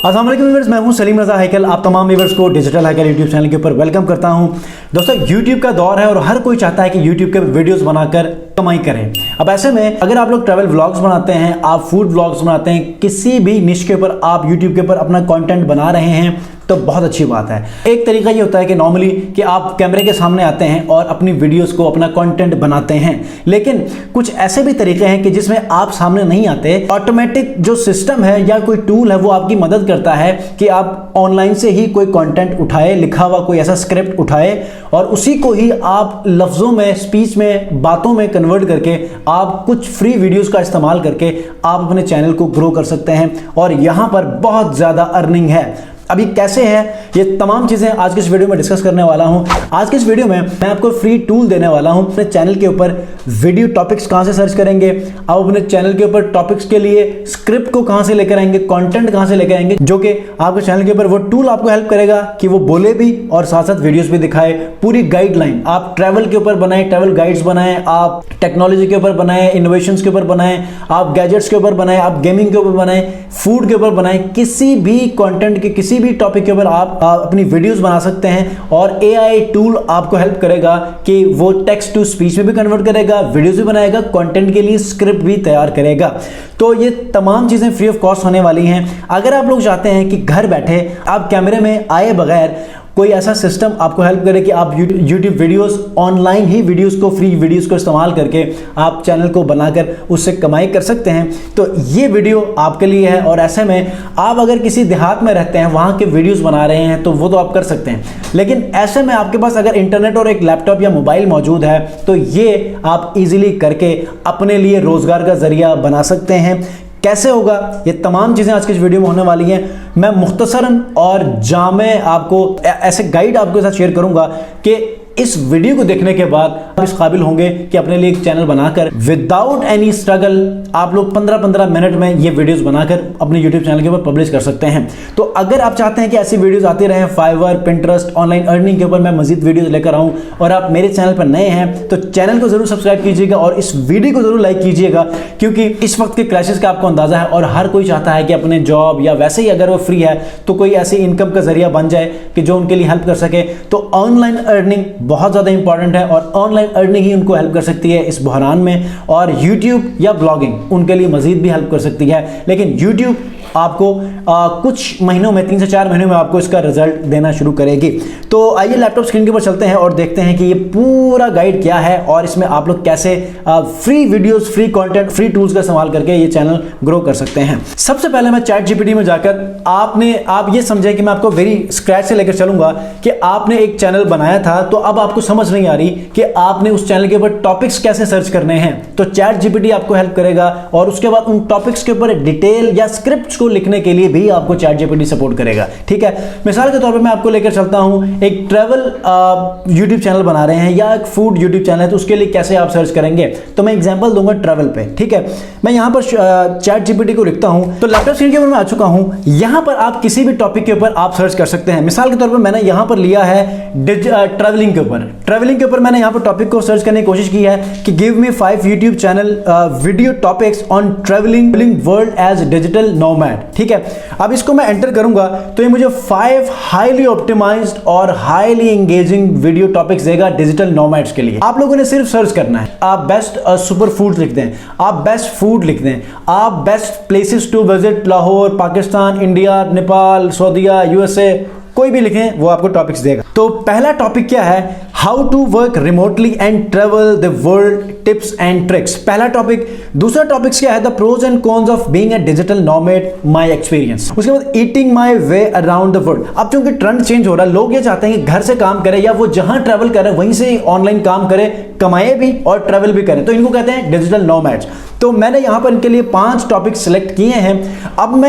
अस्सलाम वालेकुम व्यूअर्स, मैं हूं सलीम रज़ा हैकल। आप तमाम व्यूअर्स को डिजिटल हैकल यूट्यूब चैनल के ऊपर वेलकम करता हूं। दोस्तों, यूट्यूब का दौर है और हर कोई चाहता है कि यूट्यूब के वीडियोस बनाकर कमाई करें। अब ऐसे में अगर आप लोग ट्रैवल व्लॉग्स बनाते हैं, आप फूड व्लॉग्स बनाते हैं, किसी भी निश के ऊपर आप यूट्यूब के ऊपर अपना कंटेंट बना रहे हैं तो बहुत अच्छी बात है। एक तरीका ये होता है कि नॉर्मली कि आप कैमरे के सामने आते हैं और अपनी वीडियोस को, अपना कंटेंट बनाते हैं, लेकिन कुछ ऐसे भी तरीके हैं कि जिसमें आप सामने नहीं आते। ऑटोमेटिक जो सिस्टम है या कोई टूल है वो आपकी मदद करता है कि आप ऑनलाइन से ही कोई कंटेंट उठाए, लिखा हुआ कोई ऐसा स्क्रिप्ट उठाए और उसी को ही आप लफ्जों में, स्पीच में, बातों में कन्वर्ट करके आप कुछ फ्री वीडियोस का इस्तेमाल करके आप अपने चैनल को ग्रो कर सकते हैं और यहां पर बहुत ज्यादा अर्निंग है। अभी कैसे है ये तमाम चीजें आज के इस वीडियो में डिस्कस करने वाला हूं। आज के इस वीडियो में मैं आपको फ्री टूल देने वाला हूं। अपने चैनल के ऊपर वीडियो टॉपिक्स कहां से सर्च करेंगे, आप अपने चैनल के ऊपर टॉपिक्स के लिए स्क्रिप्ट को कहां से लेकर आएंगे, कंटेंट कहां से लेकर आएंगे, जो कि आपके चैनल के ऊपर वो टूल आपको हेल्प करेगा कि वो बोले भी और साथ साथ वीडियोस भी दिखाए। पूरी गाइडलाइन आप ट्रैवल के ऊपर बनाएं, ट्रैवल गाइड्स बनाएं, आप टेक्नोलॉजी के ऊपर बनाएं, इनोवेशंस के ऊपर बनाएं, आप गैजेट्स के ऊपर बनाएं, आप गेमिंग के ऊपर बनाएं, फूड के ऊपर बनाएं, किसी भी कंटेंट के किसी भी टॉपिक के ऊपर आप अपनी वीडियोस बना सकते हैं और एआई टूल आपको हेल्प करेगा कि वो टेक्स्ट टू स्पीच में भी कन्वर्ट करेगा, वीडियोस भी बनाएगा, कंटेंट के लिए स्क्रिप्ट भी तैयार करेगा। तो ये तमाम चीजें फ्री ऑफ कॉस्ट होने वाली हैं। अगर आप लोग चाहते हैं कि घर बैठे आप कैमरे में आए बगैर कोई ऐसा सिस्टम आपको हेल्प करे कि आप YouTube वीडियोस, ऑनलाइन ही वीडियोस को, फ्री वीडियोस को इस्तेमाल करके आप चैनल को बनाकर उससे कमाई कर सकते हैं, तो ये वीडियो आपके लिए है। और ऐसे में आप अगर किसी देहात में रहते हैं, वहाँ के वीडियोस बना रहे हैं तो वो तो आप कर सकते हैं, लेकिन ऐसे में आपके पास अगर इंटरनेट और एक लैपटॉप या मोबाइल मौजूद है तो ये आप इजीली करके अपने लिए रोजगार का जरिया बना सकते हैं। कैसे होगा, ये तमाम चीज़ें आज की इस वीडियो में होने वाली हैं। मैं मुख्तसरन और जामे आपको ऐसे गाइड आपके साथ शेयर करूंगा कि इस वीडियो को देखने के बाद आप इस काबिल होंगे कि अपने लिए एक चैनल बनाकर विदाउट एनी स्ट्रगल आप लोग 15-15 मिनट में ये वीडियोस बनाकर अपने यूट्यूब चैनल के ऊपर पब्लिश कर सकते हैं। तो अगर आप चाहते हैं कि ऐसी वीडियोस आती रहें, फाइवर, पिंटरेस्ट, ऑनलाइन अर्निंग के ऊपर मैं मजीद वीडियोस लेकर आऊं और आप मेरे चैनल पर नए हैं तो चैनल को जरूर सब्सक्राइब कीजिएगा और इस वीडियो को जरूर लाइक कीजिएगा, क्योंकि इस वक्त के क्राइसिस का आपको अंदाजा है और हर कोई चाहता है कि अपने जॉब या वैसे ही अगर वो फ्री है तो कोई ऐसी इनकम का जरिया बन जाए कि जो उनके लिए हेल्प कर सके। तो ऑनलाइन अर्निंग बहुत ज़्यादा इंपॉर्टेंट है और ऑनलाइन अर्निंग ही उनको हेल्प कर सकती है इस बहरान में, और यूट्यूब या ब्लॉगिंग उनके लिए मजीद भी हेल्प कर सकती है। लेकिन यूट्यूब आपको कुछ महीनों में, 3 से 4 महीनों में आपको इसका रिजल्ट देना शुरू करेगी। तो आइए लैपटॉप स्क्रीन के ऊपर चलते हैं और देखते हैं कि ये पूरा गाइड क्या है और इसमें आप लोग कैसे free videos, free content, free tools का इस्तेमाल करके ये चैनल ग्रो कर सकते हैं। सबसे पहले मैं चैट जीपीटी में जाकर आप ये समझे कि मैं आपको वेरी स्क्रैच से लेकर चलूंगा कि आपने एक चैनल बनाया था तो अब आपको समझ नहीं आ रही कि आपने उस चैनल के ऊपर टॉपिक्स कैसे सर्च करने हैं, तो चैट जीपीटी आपको हेल्प करेगा और उसके बाद उन टॉपिक्स के ऊपर डिटेल या स्क्रिप्ट को लिखने के लिए भी आपको चैट जीपीटी सपोर्ट करेगा। ठीक है, मिसाल के तौर पे मैं आपको लेकर चलता हूं, एक ट्रैवल यूट्यूब चैनल बना रहे हैं या एक फूड यूट्यूब चैनल है, तो उसके लिए कैसे आप सर्च करेंगे, तो मैं एग्जांपल दूंगा ट्रैवल पे। ठीक है, मैं यहां पर चैट जीपीटी को लिखता हूं तो लैपटॉप स्क्रीन के ऊपर मैं आ चुका हूं। यहां पर आप किसी भी टॉपिक के ऊपर आप सर्च कर सकते हैं। मिसाल के तौर पर मैंने यहां पर लिया है ट्रैवलिंग के ऊपर। ट्रैवलिंग के ऊपर मैंने यहां पर टॉपिक को सर्च करने की कोशिश की है कि give me 5 YouTube channel video topics on travelling world as digital nomad. ठीक है, अब इसको मैं एंटर करूंगा तो ये मुझे 5 हाईली ऑप्टिमाइज्ड और हाईली एंगेजिंग वीडियो टॉपिक्स देगा डिजिटल नोमैड्स के लिए। आप लोगों ने सिर्फ सर्च करना है, आप बेस्ट सुपर फूड लिख दें, आप बेस्ट फूड लिख दें, आप best places to visit Lahore, Pakistan, India, Nepal, Saudia, USA, कोई भी लिखें वो आपको टॉपिक्स देगा। तो पहला टॉपिक क्या है, how to work remotely and travel the world, tips and tricks, पहला टॉपिक। दूसरा टॉपिक क्या है, the pros and cons of being a digital nomad, my experience. उसके बाद eating my way around the world. अब चूंकि ट्रेंड चेंज हो रहा है, लोग ये चाहते हैं कि घर से काम करें या वो जहां ट्रेवल करें वहीं से ऑनलाइन काम करें, कमाए भी और ट्रेवल भी करें, तो इनको कहते हैं डिजिटल नोमैड्स। तो मैंने यहां पर इनके लिए 5 टॉपिक सिलेक्ट किए हैं। अब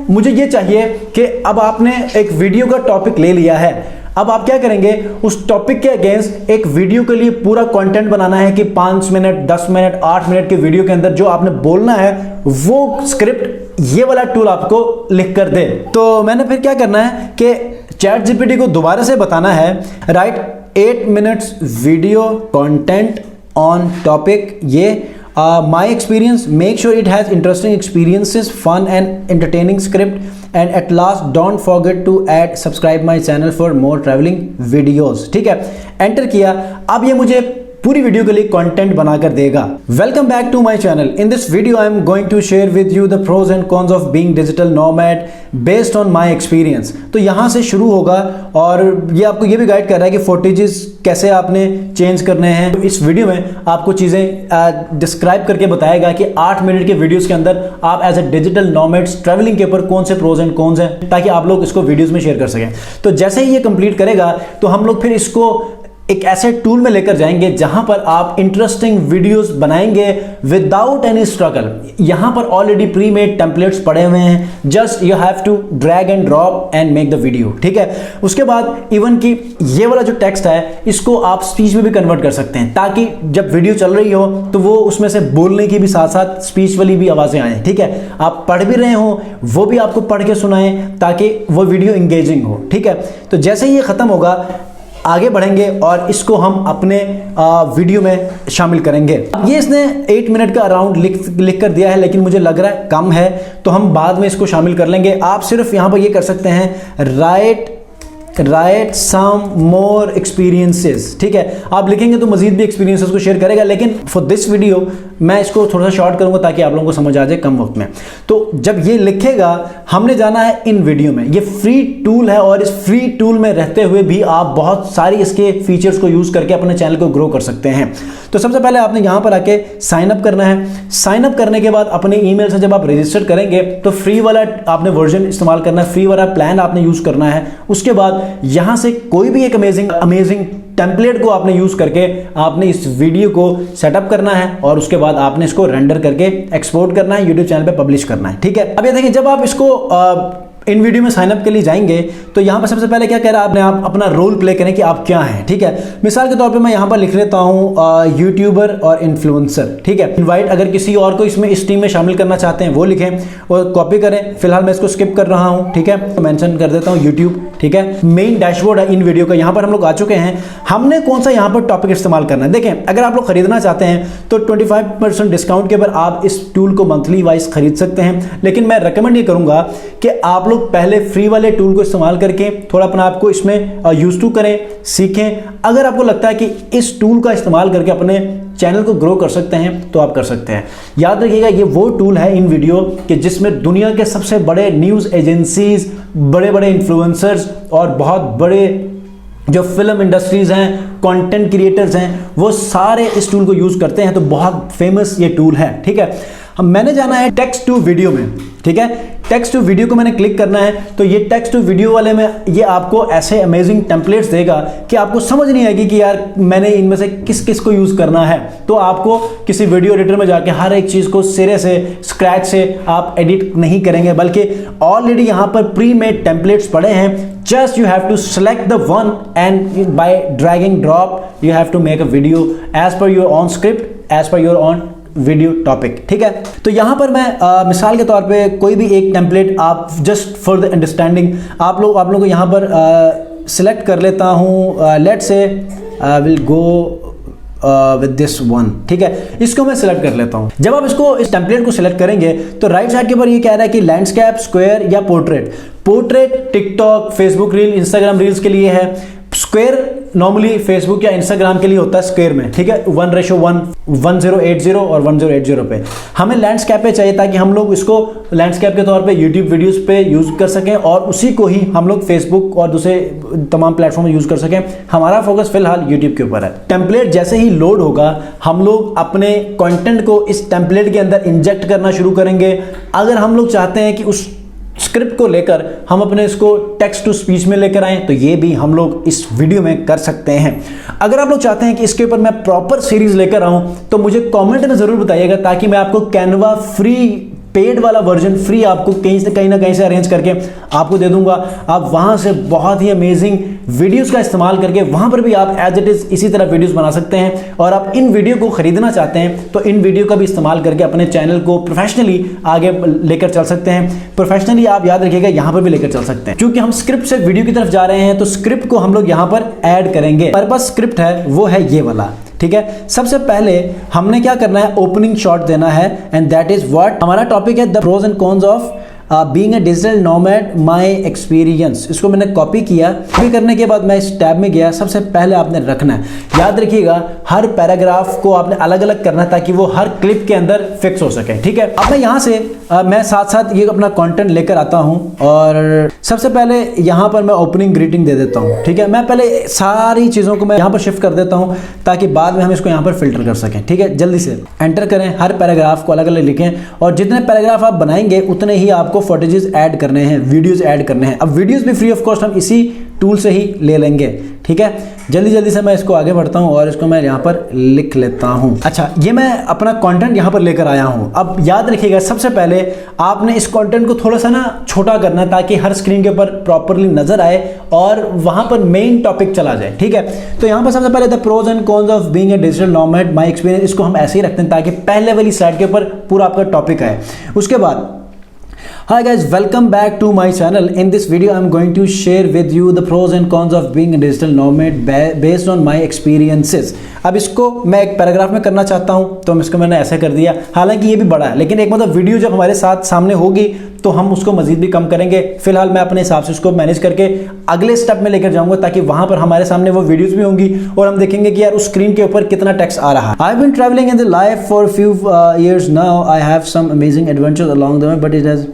मुझे ये चाहिए कि अब आपने एक वीडियो का टॉपिक ले लिया है, अब आप क्या करेंगे, उस टॉपिक के अगेंस्ट एक वीडियो के लिए पूरा कंटेंट बनाना है कि 5 मिनट, 10 मिनट, 8 मिनट के वीडियो के अंदर जो आपने बोलना है वो स्क्रिप्ट ये वाला टूल आपको लिख कर दे। तो मैंने फिर क्या करना है कि चैट जीपीटी को दोबारा से बताना है, right 8 minutes video content on topic ये my experience, make sure it has interesting experiences, fun and entertaining script, and at last don't forget to add subscribe my channel for more travelling videos. ठीक है, enter किया। अब ये मुझे पूरी video के लिए कंटेंट बनाकर देगा। Welcome back to my channel. In this video I am going to share with you the pros and cons of being digital nomad based on my experience. तो यहां से शुरू होगा और ये आपको ये भी गाइड कर रहा है कि फुटेजेस कैसे आपने चेंज करने हैं। तो इस वीडियो में आपको चीजें डिस्क्राइब करके बताएगा कि 8 मिनट के वीडियोस के अंदर आप as a digital nomads travelling के ऊपर कौन से प्रोज एंड कॉन्स हैं, ताकि आप लोग इसको वीडियोस में शेयर कर सकें। तो जैसे ही ये कंप्लीट करेगा तो हम लोग फिर इसको एक ऐसे टूल में लेकर जाएंगे जहां पर आप इंटरेस्टिंग वीडियोस बनाएंगे विदाउट एनी स्ट्रगल। यहां पर ऑलरेडी प्री मेड टेम्पलेट्स पड़े हुए हैं, just you have to drag and drop and make the video. ठीक है, उसके बाद इवन कि ये वाला जो टेक्स्ट है इसको आप स्पीच में भी कन्वर्ट कर सकते हैं, ताकि जब वीडियो चल रही हो तो वो उसमें से बोलने की भी साथ साथ स्पीच वाली भी आवाजें आए। ठीक है, आप पढ़ भी रहे हो वो भी आपको पढ़ के सुनाएं ताकि वो वीडियो इंगेजिंग हो। ठीक है, तो जैसे ही ये खत्म होगा आगे बढ़ेंगे और इसको हम अपने वीडियो में शामिल करेंगे। ये इसने 8 मिनट का अराउंड लिख कर दिया है, लेकिन मुझे लग रहा है कम है, तो हम बाद में इसको शामिल कर लेंगे। आप सिर्फ यहां पर ये कर सकते हैं राइट सम मोर एक्सपीरियंसेस। ठीक है, आप लिखेंगे तो मजीद भी एक्सपीरियंसेस को शेयर करेगा, लेकिन फॉर दिस वीडियो मैं इसको थोड़ा सा शॉर्ट करूंगा ताकि आप लोगों को समझ आ जाए कम वक्त में। तो जब ये लिखेगा हमने जाना है इन वीडियो में। ये फ्री टूल है और इस फ्री टूल में रहते हुए भी आप बहुत सारी इसके फीचर्स को यूज करके अपने चैनल को ग्रो कर सकते हैं। तो सबसे पहले आपने यहां पर आके साइन अप करना है। साइन अप करने के बाद अपने ईमेल से जब आप रजिस्टर करेंगे तो फ्री वाला आपने वर्जन इस्तेमाल करना है, फ्री वाला प्लान आपने यूज करना है। उसके बाद यहां से कोई भी एक अमेजिंग टेम्पलेट को आपने यूज करके आपने इस वीडियो को सेटअप करना है और उसके बाद आपने इसको रेंडर करके एक्सपोर्ट करना है, यूट्यूब चैनल पे पब्लिश करना है। ठीक है, अब ये देखिए जब आप इसको इन वीडियो में साइन अप के लिए जाएंगे तो यहां पर सबसे पहले क्या कह रहा है, आपने आप अपना रोल प्ले करें कि आप क्या हैं। ठीक है, मिसाल के तौर पे मैं यहां पर लिख लेता हूं यूट्यूबर और इन्फ्लुएंसर। ठीक है, इनवाइट अगर किसी और को इसमें इस टीम में शामिल करना चाहते हैं वो लिखें और कॉपी करें। फिलहाल मैं इसको स्किप कर रहा हूं। ठीक है, तो मेंशन कर देता हूं यूट्यूब। ठीक है, मेन डैशबोर्ड है इन वीडियो का, यहां पर हम लोग आ चुके हैं। हमने कौन सा यहां पर टॉपिक इस्तेमाल करना है, देखें अगर आप लोग खरीदना चाहते हैं तो 25% डिस्काउंट के ऊपर आप इस टूल को मंथली वाइज खरीद सकते हैं। लेकिन मैं रेकमेंड ये करूंगा कि आप लोग पहले फ्री वाले टूल को इस्तेमाल करके थोड़ा अपना आपको इसमें यूज टू करें, सीखें। अगर आपको लगता है कि इस टूल का इस्तेमाल करके अपने चैनल को ग्रो कर सकते हैं तो आप कर सकते हैं। याद रखिएगा ये वो टूल है इन वीडियो कि जिसमें दुनिया के सबसे बड़े न्यूज़ एजेंसीज, बड़े बड़े इन्फ्लुएंसर्स और बहुत बड़े जो फिल्म इंडस्ट्रीज हैं, कंटेंट क्रिएटर्स हैं, वो सारे इस टूल को यूज करते हैं। तो बहुत फेमस ये टूल है। ठीक है, मैंने जाना है टेक्स्ट टू वीडियो में। ठीक है, टेक्स्ट टू वीडियो को मैंने क्लिक करना है तो ये टेक्स्ट टू वीडियो वाले में ये आपको ऐसे अमेजिंग टेम्पलेट्स देगा कि आपको समझ नहीं आएगी कि यार मैंने इनमें से किस किस को यूज करना है। तो आपको किसी वीडियो एडिटर में जाके हर एक चीज को सिरे से स्क्रैच से आप एडिट नहीं करेंगे, बल्कि ऑलरेडी यहां पर प्री मेड टेम्पलेट्स पड़े हैं। Just you have to select the one and by dragging drop you have to make a video as per your own script, as per your own video topic. ठीक है, तो यहां पर मैं मिसाल के तौर पे कोई भी एक टेम्पलेट आप जस्ट फॉर द अंडरस्टैंडिंग आप लोगों को यहां पर सिलेक्ट कर लेता हूं। Let's say will go with this one. ठीक है, इसको मैं सिलेक्ट कर लेता हूं। जब आप इस टेम्पलेट को सिलेक्ट करेंगे तो राइट साइड के ऊपर ये कह रहा है कि लैंडस्केप, स्क्वायर या portrait. Portrait TikTok, Facebook reel, Instagram reels के लिए है। स्क्वायर नॉर्मली फेसबुक या इंस्टाग्राम के लिए होता है स्क्वायर में। ठीक है, 1:1, 1080 और 1080 पे। हमें लैंडस्केप पे चाहिए ताकि हम लोग इसको लैंडस्केप के तौर पे यूट्यूब वीडियोस पे यूज कर सकें और उसी को ही हम लोग फेसबुक और दूसरे तमाम प्लेटफॉर्म में यूज कर सकें। हमारा फोकस फिलहाल यूट्यूब के ऊपर है। टेम्पलेट जैसे ही लोड होगा हम लोग अपने कंटेंट को इस टेम्पलेट के अंदर इंजेक्ट करना शुरू करेंगे। अगर हम लोग चाहते हैं कि उस स्क्रिप्ट को लेकर हम अपने इसको टेक्स्ट टू स्पीच में लेकर आएं तो ये भी हम लोग इस वीडियो में कर सकते हैं। अगर आप लोग चाहते हैं कि इसके ऊपर मैं प्रॉपर सीरीज लेकर आऊं तो मुझे कमेंट में जरूर बताइएगा ताकि मैं आपको कैनवा फ्री पेड वाला वर्जन फ्री आपको कहीं ना कहीं से अरेंज करके आपको दे दूंगा। आप वहां से बहुत ही अमेजिंग वीडियोस का इस्तेमाल करके वहां पर भी आप एज इट इज इसी तरह वीडियोस बना सकते हैं। और आप इन वीडियो को खरीदना चाहते हैं तो इन वीडियो का भी इस्तेमाल करके अपने चैनल को प्रोफेशनली आगे लेकर चल सकते हैं। प्रोफेशनली आप याद रखिएगा यहां पर भी लेकर चल सकते हैं। क्योंकि हम स्क्रिप्ट से वीडियो की तरफ जा रहे हैं तो स्क्रिप्ट को हम लोग यहां पर ऐड करेंगे। हमारे पास स्क्रिप्ट है वो है ये वाला। ठीक है, सबसे पहले हमने क्या करना है, ओपनिंग शॉट देना है एंड दैट इज व्हाट हमारा टॉपिक है, the pros and cons of being a digital nomad my experience, इसको मैंने कॉपी किया। कॉपी करने के बाद मैं इस टैब में गया। सबसे पहले आपने रखना है, याद रखिएगा हर पैराग्राफ को आपने अलग अलग करना है ताकि वो हर क्लिप के अंदर फिक्स हो सके, ठीक है। अब मैं यहाँ से मैं साथ साथ ये अपना कंटेंट लेकर आता हूँ और सबसे पहले यहाँ पर मैं ओपनिंग ग्रीटिंग दे देता हूँ, ठीक है। मैं पहले सारी चीज़ों को मैं यहाँ पर शिफ्ट कर देता हूँ ताकि बाद में हम इसको यहाँ पर फिल्टर कर सकें, ठीक है। जल्दी से एंटर करें, हर पैराग्राफ को अलग अलग लिखें और जितने पैराग्राफ आप बनाएंगे उतने ही आपको फुटेजेस ऐड करने हैं, वीडियोस ऐड करने हैं। अब वीडियोस भी फ्री ऑफ कॉस्ट हम इसी टूल से ही ले लेंगे, ठीक है। जल्दी जल्दी से मैं इसको आगे बढ़ता हूँ और इसको मैं यहाँ पर लिख लेता हूँ। अच्छा, ये मैं अपना कंटेंट यहाँ पर लेकर आया हूँ। अब याद रखिएगा सबसे पहले आपने इस कंटेंट को थोड़ा सा ना छोटा करना है ताकि हर स्क्रीन के ऊपर प्रॉपरली नजर आए और वहाँ पर मेन टॉपिक चला जाए, ठीक है। तो यहाँ पर सबसे पहले the pros and cons of being a digital nomad my experience, इसको हम ऐसे ही रखते हैं ताकि पहले वाली स्लाइड के ऊपर पूरा आपका टॉपिक आए। उसके बाद Hi guys, welcome back to my channel. In this video I'm going to share with you the pros and cons of being a digital nomad based on my experiences. अब इसको मैं एक पैराग्राफ में करना चाहता हूँ तो इसको मैंने ऐसे कर दिया। हालांकि ये भी बड़ा है लेकिन एक मतलब वीडियो जब हमारे साथ सामने होगी तो हम उसको मजीद भी कम करेंगे। फिलहाल मैं अपने हिसाब से उसको मैनेज करके अगले स्टेप में लेकर जाऊंगा ताकि वहां पर हमारे सामने वो वीडियोस भी होंगी और हम देखेंगे कि यार उस स्क्रीन के ऊपर कितना टेक्स्ट आ रहा है। I have been travelling in the life for few years now. I have some amazing adventures along the way but it has,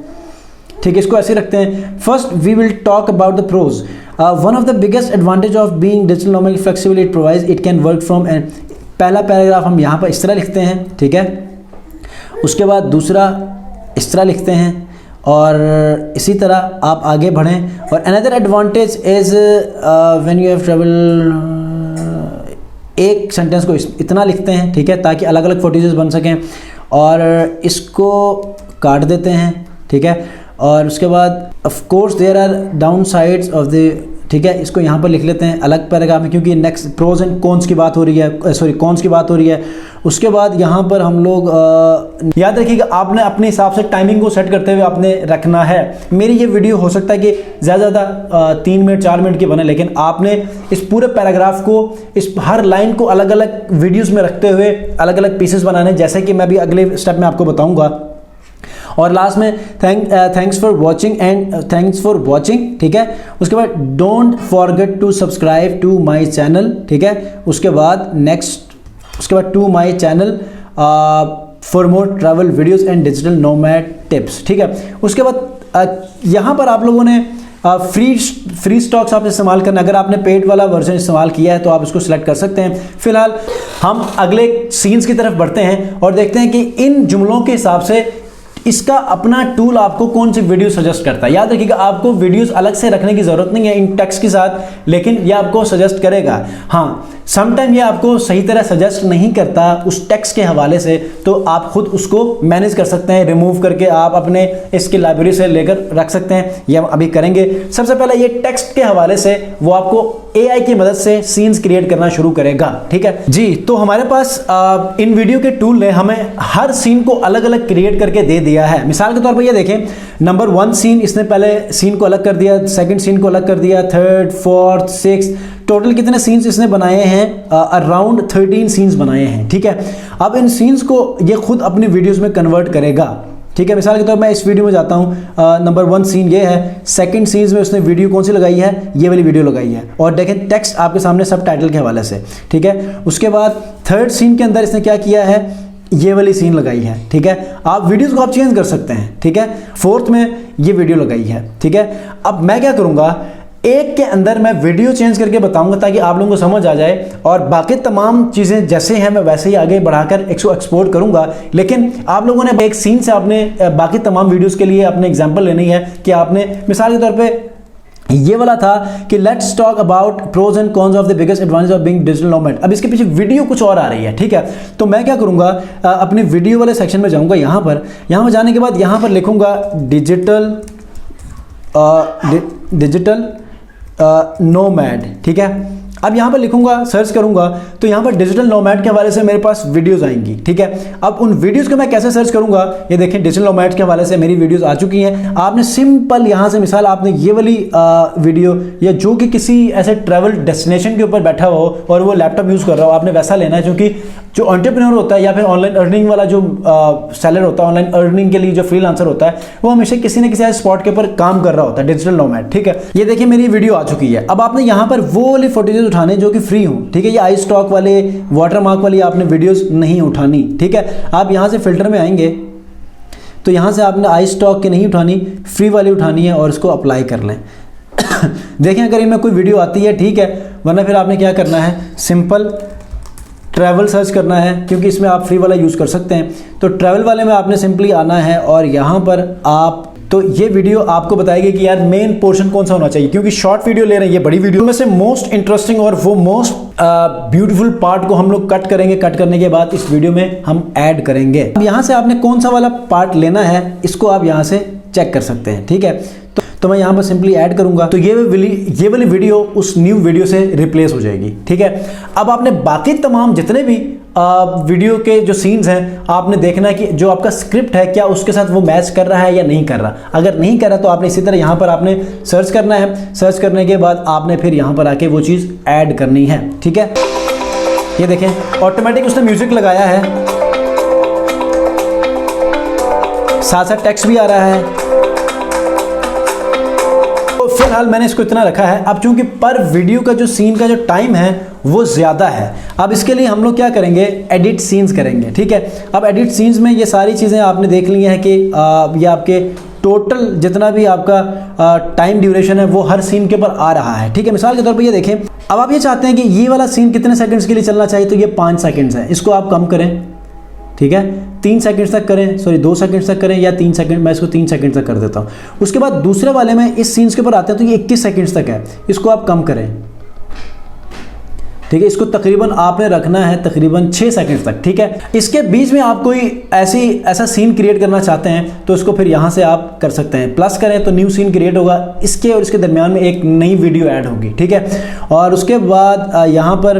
ठीक है, इसको ऐसे रखते हैं। First we will talk about the pros. One of the biggest advantage of being digital nomad flexible it provides it can work from end. पहला paragraph हम यहाँ पर इस तरह लिखते हैं, ठीक है। उसके बाद दूसरा इस तरह लिखते हैं और इसी तरह आप आगे बढ़ें। और another advantage is when you have travel, एक सेंटेंस को इतना लिखते हैं, ठीक है, ताकि अलग अलग फुटेजेस बन सकें। और इसको काट देते हैं, ठीक है। और उसके बाद of course there are downsides of the, ठीक है, इसको यहाँ पर लिख लेते हैं अलग पैराग्राफ में क्योंकि नेक्स्ट प्रोज एंड कॉन्स की बात हो रही है, सॉरी कॉन्स की बात हो रही है। उसके बाद यहाँ पर हम लोग याद रखिएगा आपने अपने हिसाब से टाइमिंग को सेट करते हुए आपने रखना है। मेरी ये वीडियो हो सकता है कि ज़्यादा 3 मिनट 4 मिनट की बने लेकिन आपने इस पूरे पैराग्राफ को, इस हर लाइन को अलग अलग वीडियोज़ में रखते हुए अलग अलग पीसेस बनाने, जैसे कि मैं भी अगले स्टेप में आपको बताऊँगा। और लास्ट में thanks for watching and thanks for watching, ठीक है। उसके बाद don't forget to subscribe to my channel, ठीक है। उसके बाद उसके बाद to my channel for more travel videos and digital nomad tips, ठीक है। उसके बाद यहाँ पर आप लोगों ने फ्री स्टॉक्स आप इस्तेमाल करना। अगर आपने पेड वाला वर्जन इस्तेमाल किया है तो आप इसको सिलेक्ट कर सकते हैं। फिलहाल हम अगले सीन्स की तरफ बढ़ते हैं और देखते हैं कि इन जुमलों के हिसाब से इसका अपना टूल आपको कौन सी वीडियो सजेस्ट करता है। याद रखिएगा आपको वीडियोस अलग से रखने की ज़रूरत नहीं है इन टेक्स्ट के साथ, लेकिन ये आपको सजेस्ट करेगा। हाँ, समटाइम ये आपको सही तरह सजेस्ट नहीं करता उस टेक्स्ट के हवाले से, तो आप खुद उसको मैनेज कर सकते हैं, रिमूव करके आप अपने इसकी लाइब्रेरी से लेकर रख सकते हैं। ये हम अभी करेंगे। सबसे पहले ये टेक्स्ट के हवाले से वो आपको AI की मदद से सीन्स क्रिएट करना शुरू करेगा, ठीक है जी। तो हमारे पास इन वीडियो के टूल ने हमें हर सीन को अलग अलग क्रिएट करके दे दिया है। मिसाल के तौर पर ये देखें, नंबर 1 सीन इसने पहले सीन को अलग कर दिया, सेकंड सीन को अलग कर दिया, थर्ड, फोर्थ, सिक्स्थ, टोटल कितने सीन्स इसने बनाए हैं? अराउंड 13 सीन्स बनाए हैं, ठीक है। अब इन सीन्स को ये खुद अपनी वीडियोस में कन्वर्ट करेगा, ठीक है। मिसाल के तौर पर मैं इस वीडियो में जाता हूँ, नंबर 1 सीन ये है, सेकंड सीन्स में उसने वीडियो कौन सी लगाई है? ये वाली वीडियो लगाई है। और देखें टेक्स्ट आपके सामने सब टाइटल के हवाले से, ठीक है। उसके बाद थर्ड सीन के अंदर इसने क्या किया है? ये वाली सीन लगाई है, ठीक है। आप वीडियोस को आप चेंज कर सकते हैं, ठीक है। फोर्थ में ये वीडियो लगाई है, ठीक है। अब मैं क्या करूँगा, एक के अंदर मैं वीडियो चेंज करके बताऊंगा ताकि आप लोगों को समझ आ जाए, और बाकी तमाम चीज़ें जैसे हैं मैं वैसे ही आगे बढ़ाकर इसको एक्सपोर्ट करूंगा। लेकिन आप लोगों ने एक सीन से आपने बाकी तमाम वीडियोस के लिए अपने एग्जांपल लेनी है कि आपने मिसाल के तौर पे ये वाला था कि let's talk about pros and cons of the biggest advantage of being digital nomad. अब इसके पीछे वीडियो कुछ और आ रही है, ठीक है। तो मैं क्या करूंगा, अपने वीडियो वाले सेक्शन में जाऊंगा, यहाँ पर जाने के बाद यहाँ पर लिखूंगा डिजिटल नोमैड, ठीक है। अब यहाँ पर लिखूंगा, सर्च करूंगा, तो यहाँ पर डिजिटल नोमैड के हवाले से मेरे पास वीडियोस आएंगी। ठीक है, अब उन वीडियोस को मैं कैसे सर्च करूंगा, ये देखें डिजिटल नोमैड के हवाले से मेरी वीडियोस आ चुकी हैं। आपने सिंपल यहाँ से मिसाल आपने ये वाली वीडियो या जो कि किसी ऐसे ट्रैवल डेस्टिनेशन के ऊपर बैठा हो और वो लैपटॉप यूज़ कर रहा हो, आपने वैसा लेना है, क्योंकि जो एंटरप्रेन्योर होता है या फिर ऑनलाइन अर्निंग वाला जो सेलर होता है, ऑनलाइन अर्निंग के लिए जो फ्रीलांसर होता है, वो हमेशा किसी न किसी स्पॉट के ऊपर काम कर रहा होता है, डिजिटल नोमैड। ठीक है, ये देखिए मेरी वीडियो आ चुकी है। अब आपने यहाँ पर वो वाली फुटेजेस उठाने जो कि फ्री हो। ठीक है, ये आई स्टॉक वाले वाटरमार्क वाली आपने वीडियोस नहीं उठानी। ठीक है, आप यहाँ से फिल्टर में आएंगे तो यहाँ से आपने आई स्टॉक की नहीं उठानी, फ्री वाली उठानी है और इसको अप्लाई कर लें। देखें अगर इनमें कोई वीडियो आती है ठीक है, वरना फिर आपने क्या करना है, सिंपल ट्रैवल सर्च करना है, क्योंकि इसमें आप फ्री वाला यूज़ कर सकते हैं। तो ट्रैवल वाले में आपने सिंपली आना है और यहाँ पर आप, तो ये वीडियो आपको बताएगी कि यार मेन पोर्शन कौन सा होना चाहिए, क्योंकि शॉर्ट वीडियो ले रहे हैं, ये बड़ी वीडियो में से मोस्ट इंटरेस्टिंग और वो मोस्ट ब्यूटीफुल पार्ट को हम लोग कट करेंगे। कट करने के बाद इस वीडियो में हम ऐड करेंगे। अब यहाँ से आपने कौन सा वाला पार्ट लेना है इसको आप यहाँ से चेक कर सकते हैं। ठीक है, तो मैं यहाँ पर सिंपली ऐड करूंगा, तो ये वाली वीडियो उस न्यू वीडियो से रिप्लेस हो जाएगी। ठीक है, अब आपने बाकी तमाम जितने भी वीडियो के जो सीन्स हैं आपने देखना है कि जो आपका स्क्रिप्ट है क्या उसके साथ वो मैच कर रहा है या नहीं कर रहा। अगर नहीं कर रहा तो आपने इसी तरह यहाँ पर आपने सर्च करना है। सर्च करने के बाद आपने फिर यहाँ पर आके वो चीज़ ऐड करनी है। ठीक है, ये देखें ऑटोमेटिक उसने म्यूजिक लगाया है, साथ साथ टेक्स्ट भी आ रहा है। फिलहाल मैंने इसको इतना रखा है। अब चूंकि पर वीडियो का जो सीन का जो टाइम है वो ज़्यादा है, अब इसके लिए हम लोग क्या करेंगे, एडिट सीन्स करेंगे। ठीक है, अब एडिट सीन्स में ये सारी चीज़ें आपने देख ली हैं कि ये आपके टोटल जितना भी आपका टाइम ड्यूरेशन है वो हर सीन के ऊपर आ रहा है। ठीक है, मिसाल के तौर पे ये देखें, अब आप ये चाहते हैं कि ये वाला सीन कितने सेकंड्स के लिए चलना चाहिए, तो ये 5 सेकंड्स है, इसको आप कम करें। ठीक है, 3 सेकंड तक करें, सॉरी 2 सेकंड तक करें या 3 सेकंड, मैं इसको 3 सेकंड तक कर देता हूँ। उसके बाद दूसरे वाले में इस सीन्स के ऊपर आते हैं तो ये 21 सेकंड्स तक है, इसको आप कम करें। ठीक है, इसको तकरीबन आपने रखना है तकरीबन 6 सेकंड तक। ठीक है, इसके बीच में आप कोई ऐसा सीन क्रिएट करना चाहते हैं तो इसको फिर यहाँ से आप कर सकते हैं, प्लस करें तो न्यू सीन क्रिएट होगा, इसके और इसके दरमियान में एक नई वीडियो ऐड होगी। ठीक है, और उसके बाद यहाँ पर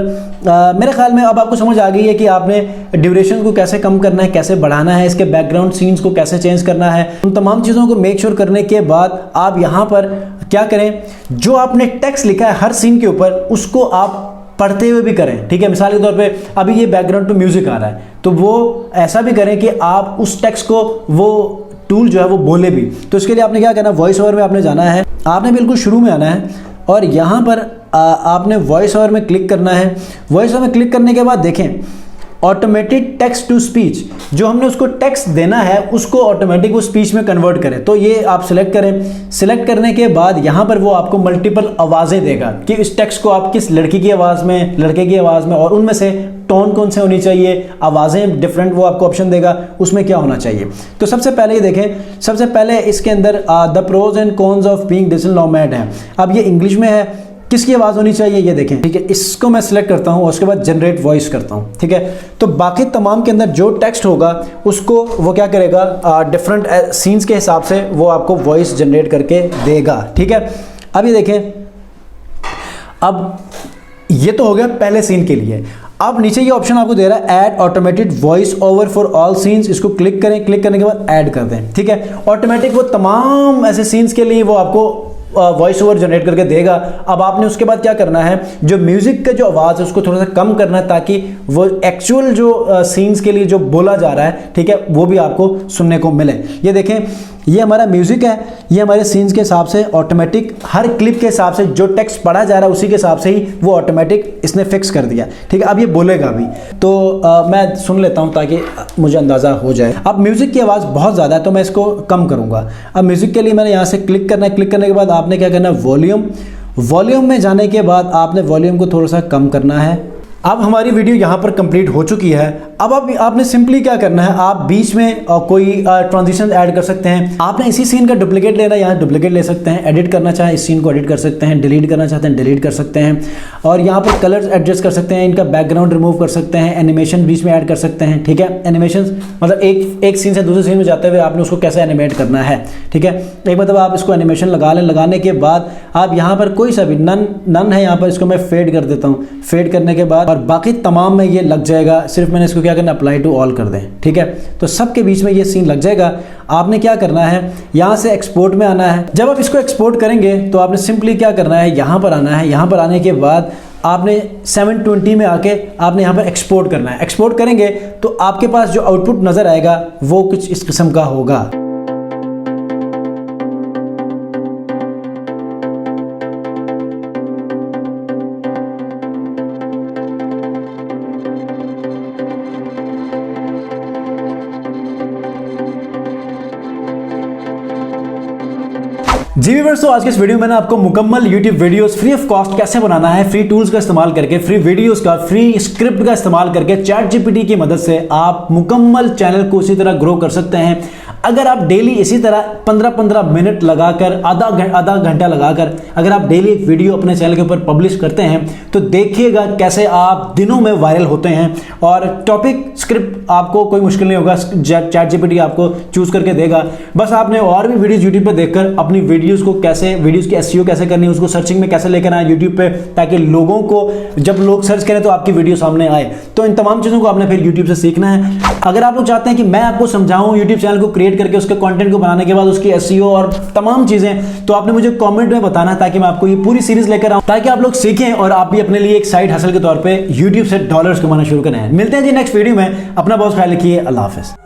मेरे ख्याल में अब आपको समझ आ गई है कि आपने ड्यूरेशन को कैसे कम करना है, कैसे बढ़ाना है, इसके बैकग्राउंड सीन्स को कैसे चेंज करना है। उन तमाम चीज़ों को मेक श्योर करने के बाद आप यहाँ पर क्या करें, जो आपने टेक्स्ट लिखा है हर सीन के ऊपर उसको आप पढ़ते हुए भी करें। ठीक है, मिसाल के तौर पे अभी ये बैकग्राउंड पे म्यूजिक आ रहा है तो वो ऐसा भी करें कि आप उस टेक्स्ट को वो टूल जो है वो बोले भी। तो इसके लिए आपने क्या करना है, वॉइस ओवर में आपने जाना है, आपने बिल्कुल शुरू में आना है और यहाँ पर आपने वॉइस ओवर में क्लिक करना है। वॉइस ओवर में क्लिक करने के बाद देखें ऑटोमेटिक टेक्स्ट टू स्पीच, जो हमने उसको टेक्स्ट देना है उसको ऑटोमेटिक वो स्पीच में कन्वर्ट करें। तो ये आप सिलेक्ट करें। सिलेक्ट करने के बाद यहाँ पर वो आपको मल्टीपल आवाज़ें देगा कि इस टेक्स्ट को आप किस लड़की की आवाज़ में, लड़के की आवाज़ में, और उनमें से टोन कौन से होनी चाहिए, आवाज़ें डिफरेंट वो आपको ऑप्शन देगा, उसमें क्या होना चाहिए। तो सबसे पहले ये देखें, सबसे पहले इसके अंदर the pros and cons of being digital nomad है। अब ये इंग्लिश में है, किसकी आवाज़ होनी चाहिए ये देखें। ठीक है, इसको मैं सिलेक्ट करता हूँ और उसके बाद जनरेट वॉइस करता हूँ। ठीक है, तो बाकी तमाम के अंदर जो टेक्स्ट होगा उसको वो क्या करेगा, डिफरेंट सीन्स के हिसाब से वो आपको वॉइस जनरेट करके देगा। ठीक है, अब ये देखें, अब ये तो हो गया पहले सीन के लिए। अब नीचे ये ऑप्शन आपको दे रहा है add automated voice over for all scenes, इसको क्लिक करें। क्लिक करने के बाद ऐड कर दें। ठीक है, ऑटोमेटिक वो तमाम ऐसे सीन्स के लिए वो आपको वॉइस ओवर जनरेट करके देगा। अब आपने उसके बाद क्या करना है, जो म्यूजिक का जो आवाज़ है उसको थोड़ा सा कम करना है ताकि वो एक्चुअल जो सीन्स के लिए जो बोला जा रहा है, ठीक है, वो भी आपको सुनने को मिले। ये देखें, ये हमारा म्यूजिक है, ये हमारे सीन्स के हिसाब से ऑटोमेटिक हर क्लिप के हिसाब से जो टेक्स्ट पढ़ा जा रहा है उसी के हिसाब से ही वो ऑटोमेटिक इसने फिक्स कर दिया। ठीक है, अब ये बोलेगा भी तो मैं सुन लेता हूँ ताकि मुझे अंदाज़ा हो जाए। अब म्यूज़िक की आवाज़ बहुत ज़्यादा है तो मैं इसको कम करूँगा। अब म्यूज़िक के लिए मैंने यहाँ से क्लिक करना है। क्लिक करने के बाद आपने क्या करना है, वॉल्यूम में जाने के बाद आपने वॉल्यूम को थोड़ा सा कम करना है। अब हमारी वीडियो यहाँ पर कंप्लीट हो चुकी है। अब आपने सिंपली क्या करना है, आप बीच में कोई ट्रांजिशन ऐड कर सकते हैं। आपने इसी सीन का डुप्लीकेट लेना है, यहाँ डुप्लीकेट ले सकते हैं। एडिट करना चाहे इस सीन को एडिट कर सकते हैं, डिलीट करना चाहते हैं डिलीट कर सकते हैं, और यहाँ पर कलर्स एडजस्ट कर सकते हैं, इनका बैकग्राउंड रिमूव कर सकते हैं, एनिमेशन बीच में ऐड कर सकते हैं। ठीक है, एनिमेशन मतलब एक सीन से दूसरे सीन में जाते हुए आपने उसको कैसे एनिमेट करना है। ठीक है, एक मतलब आप इसको एनिमेशन लगा लें। लगाने के बाद आप यहाँ पर कोई सा भी नन है, यहाँ पर इसको मैं फेड कर देता हूँ। फेड करने के बाद और बाकी तमाम में ये लग जाएगा। सिर्फ मैंने इसको क्या करना, अप्लाई टू ऑल कर दें। ठीक है, तो सबके बीच में ये सीन लग जाएगा। आपने क्या करना है, यहाँ से एक्सपोर्ट में आना है। जब आप इसको एक्सपोर्ट करेंगे तो आपने सिंपली क्या करना है, यहाँ पर आना है। यहाँ पर आने के बाद आपने 720 में आके आपने यहाँ पर एक्सपोर्ट करना है। एक्सपोर्ट करेंगे तो आपके पास जो आउटपुट नज़र आएगा वो कुछ इस किस्म का होगा। जी व्यूअर्स, तो आज के इस वीडियो में ना आपको मुकम्मल YouTube videos free of cost कैसे बनाना है, फ्री टूल्स का इस्तेमाल करके, फ्री वीडियोस का, फ्री स्क्रिप्ट का इस्तेमाल करके, ChatGPT की मदद से आप मुकम्मल चैनल को इसी तरह ग्रो कर सकते हैं। अगर आप डेली इसी तरह 15-15 मिनट लगाकर, आधा घंटा लगाकर अगर आप डेली एक वीडियो अपने चैनल के ऊपर पब्लिश करते हैं तो देखिएगा कैसे आप दिनों में वायरल होते हैं। और टॉपिक स्क्रिप्ट आपको कोई मुश्किल नहीं होगा, ChatGPT आपको चूज करके देगा। बस आपने और भी वीडियोस यूट्यूब पे देखकर अपनी वीडियोस की SEO कैसे करनी है, उसको सर्चिंग में कैसे लेकर आए यूट्यूब पे, ताकि लोगों को जब लोग सर्च करें तो आपकी वीडियो सामने आए। तो इन तमाम चीज़ों को आपने फिर यूट्यूब से सीखना है। अगर आप लोग चाहते हैं कि मैं आपको समझाऊं यूट्यूब चैनल को क्रिएट करके उसके कंटेंट को बनाने के बाद उसकी SEO और तमाम चीजें, तो आपने मुझे कमेंट में बताना है ताकि मैं आपको ये पूरी सीरीज लेकर आऊं, ताकि आप लोग सीखें और आप भी अपने लिए एक साइड हसल के तौर पे YouTube से डॉलर्स कमाना शुरू करें। मिलते हैं जी नेक्स्ट वीडियो में। अपना बहुत ख्याल रखिए। अल्लाह हाफिज।